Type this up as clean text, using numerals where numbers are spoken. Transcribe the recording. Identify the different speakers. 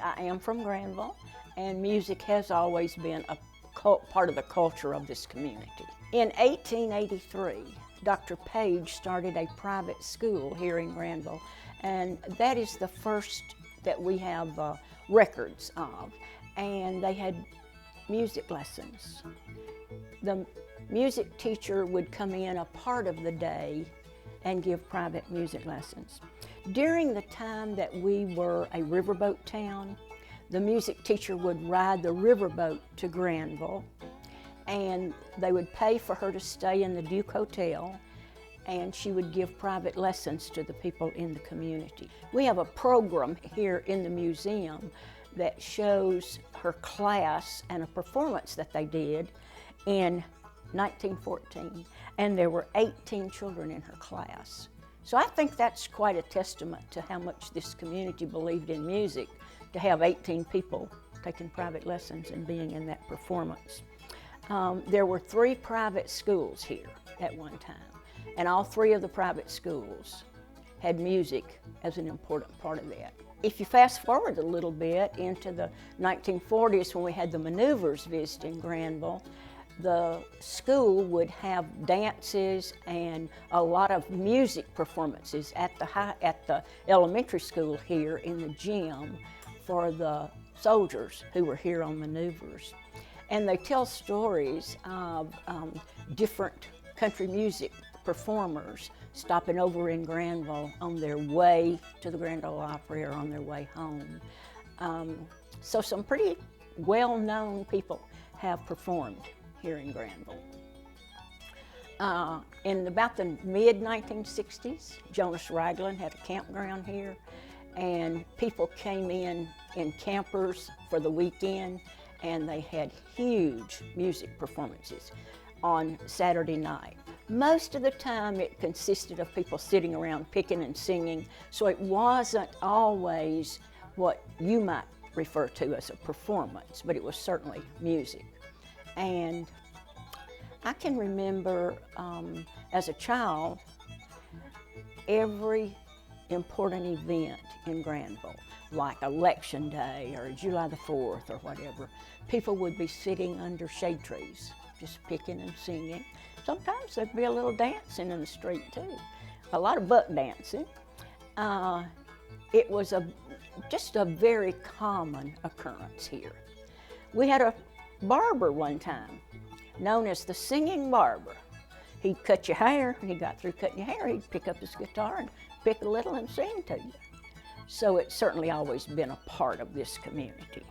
Speaker 1: I am from Granville, and music has always been a part of the culture of this community. In 1883, Dr. Page started a private school here in Granville, and that is the first that we have records of. And they had music lessons. The music teacher would come in a part of the day and give private music lessons. During the time that we were a riverboat town, the music teacher would ride the riverboat to Granville, and they would pay for her to stay in the Duke Hotel, and she would give private lessons to the people in the community. We have a program here in the museum that shows her class and a performance that they did in 1914, and there were 18 children in her class. So I think that's quite a testament to how much this community believed in music, to have 18 people taking private lessons and being in that performance. There were 3 private schools here at one time, and all 3 of the private schools had music as an important part of that. If you fast forward a little bit into the 1940s when we had the maneuvers visiting Granville, the school would have dances and a lot of music performances at the elementary school here in the gym for the soldiers who were here on maneuvers. And they tell stories of different country music performers stopping over in Granville on their way to the Grand Ole Opry or on their way home. So some pretty well-known people have performed here in Granville. In about the mid-1960s, Jonas Ragland had a campground here, and people came in campers for the weekend, and they had huge music performances on Saturday night. Most of the time it consisted of people sitting around picking and singing, so it wasn't always what you might refer to as a performance, but it was certainly music. And I can remember as a child, every important event in Granville, like Election Day or July the 4th or whatever, people would be sitting under shade trees, just picking and singing. Sometimes there'd be a little dancing in the street too, a lot of buck dancing. It was just a very common occurrence here. We had a barber one time, known as the Singing Barber. He'd cut your hair. When he got through cutting your hair, he'd pick up his guitar and pick a little and sing to you. So it's certainly always been a part of this community.